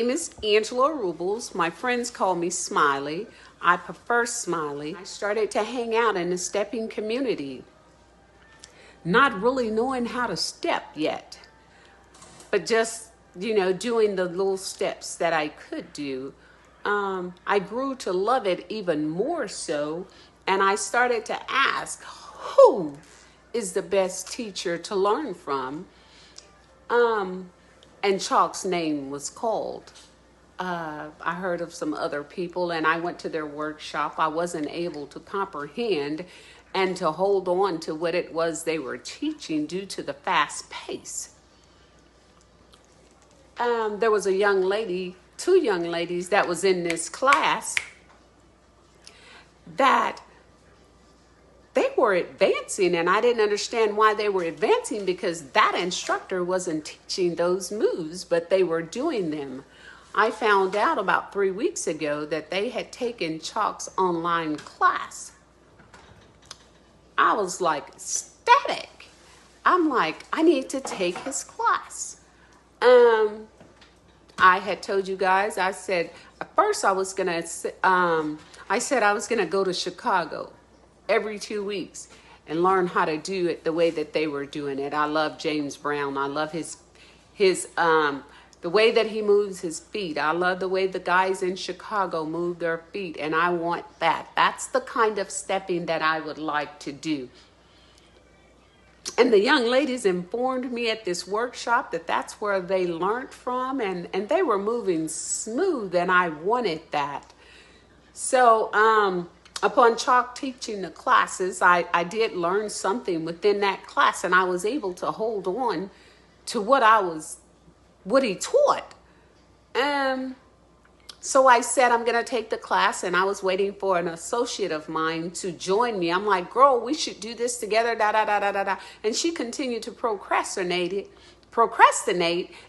My name is Angela Rubles. My friends call me Smiley. I prefer Smiley. I started to hang out in the stepping community, not really knowing how to step yet, but just, doing the little steps that I could do. I grew to love it even more so, and I started to ask, who is the best teacher to learn from? And Chalk's name was called. I heard of some other people and I went to their workshop. I wasn't able to comprehend and to hold on to what it was they were teaching due to the fast pace. There was a young lady, two young ladies that was in this class that they were advancing, and I didn't understand why they were advancing because that instructor wasn't teaching those moves, but they were doing them. I found out about 3 weeks ago that they had taken Chalk's online class. I was like ecstatic. I'm like, I need to take his class. I had told you guys, I said, at first I was gonna, I said I was gonna go to Chicago every 2 weeks and learn how to do it the way that they were doing it. I love James Brown. I love his the way that he moves his feet. I love the way the guys in Chicago move their feet, and I want that. That's the kind of stepping that I would like to do. And the young ladies informed me at this workshop that that's where they learned from, and they were moving smooth, and I wanted that. So upon Chalk teaching the classes, I did learn something within that class, and I was able to hold on to what he taught. So I said, I'm going to take the class, and I was waiting for an associate of mine to join me. I'm like, girl, we should do this together, da, da, da, da, da, da. And she continued to procrastinate.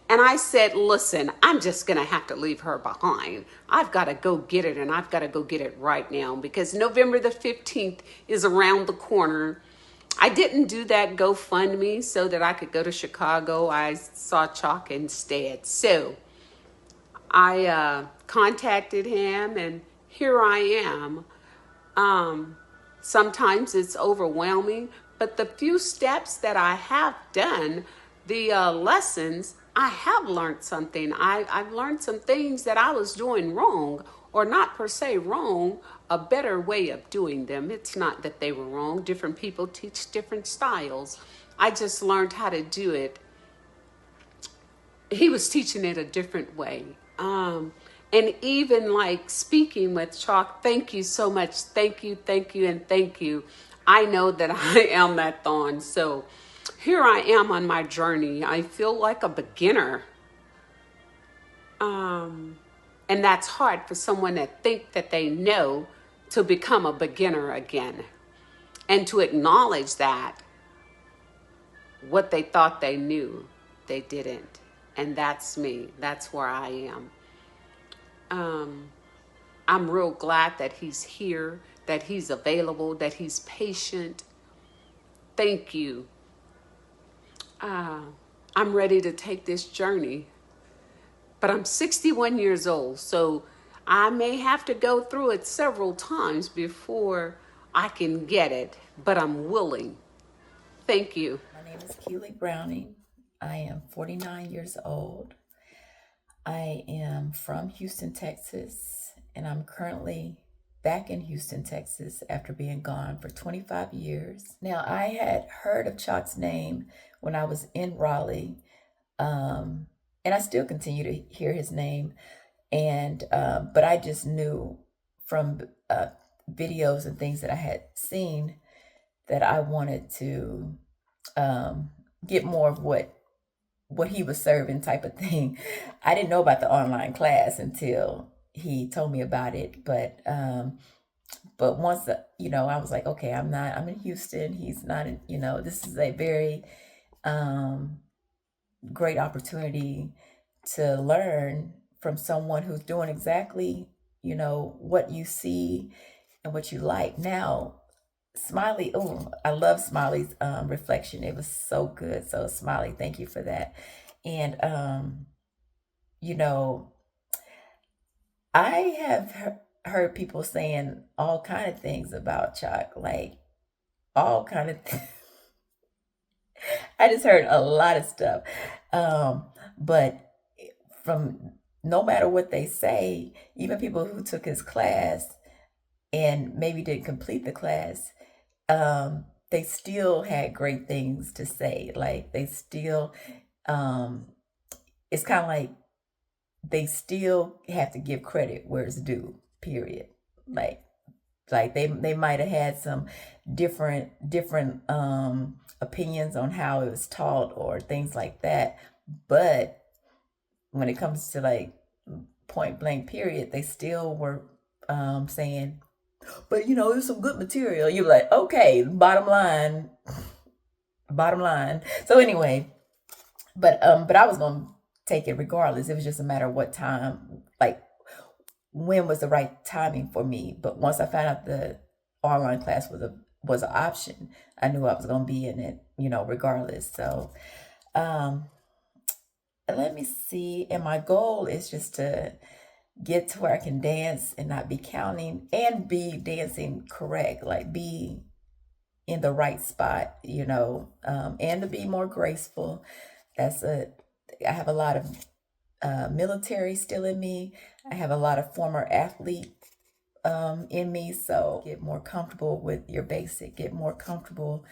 And I said, listen, I'm just going to have to leave her behind. I've got to go get it, and I've got to go get it right now because November the 15th is around the corner. I didn't do that GoFundMe so that I could go to Chicago. I saw Chalk instead. So I contacted him, and here I am. Sometimes it's overwhelming, but the few steps that I have done, the lessons, I have learned something. I've learned some things that I was doing wrong, or not per se wrong, a better way of doing them. It's not that they were wrong. Different people teach different styles. I just learned how to do it. He was teaching it a different way. And even like speaking with Chalk, thank you so much. Thank you, and thank you. I know that I am that thorn. So here I am on my journey. I feel like a beginner. And that's hard for someone that think that they know to become a beginner again. And to acknowledge that what they thought they knew, they didn't. And that's me. That's where I am. I'm real glad that he's here, that he's available, that he's patient. Thank you. I'm ready to take this journey. But I'm 61 years old, so I may have to go through it several times before I can get it, but I'm willing. Thank you. My name is Keelie Browning. I am 49 years old. I am from Houston, Texas, and I'm currently back in Houston, Texas after being gone for 25 years. Now, I had heard of Chalk's name when I was in Raleigh, and I still continue to hear his name, and but I just knew from videos and things that I had seen that I wanted to get more of what he was serving type of thing. I didn't know about the online class until he told me about it. But once, I was like, okay, I'm in Houston. He's not in, this is a very great opportunity to learn from someone who's doing exactly, what you see and what you like. Now, Smiley, I love Smiley's reflection. It was so good. So Smiley, thank you for that. And I have heard people saying all kind of things about chalk, like all kind of I just heard a lot of stuff. Um, but from no matter what they say, even people who took his class and maybe didn't complete the class, they still had great things to say. Like they still, um, it's kind of like they still have to give credit where it's due. Period. Like they might have had some different opinions on how it was taught or things like that, but when it comes to like point blank period, they still were saying, but you know, it was some good material. You're like, okay, bottom line. So anyway, but I was gonna take it regardless. It was just a matter of what time, like when was the right timing for me. But once I found out the online class was an option, I knew I was gonna be in it, you know, regardless. So um let me see. And my goal is just to get to where I can dance and not be counting and be dancing correct, like be in the right spot, you know, and to be more graceful. That's a, I have a lot of military still in me. I have a lot of former athlete in me. So get more comfortable with your basic, get more comfortable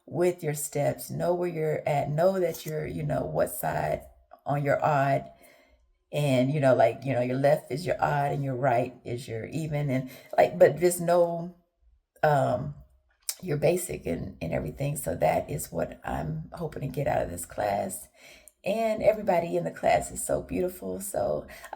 with your steps, know where you're at, know that you're, you know, what side on your odd. And you know, like, you know, your left is your odd and your right is your even. And like, but just know um your basic and everything. So that is what I'm hoping to get out of this class. And everybody in the class is so beautiful. So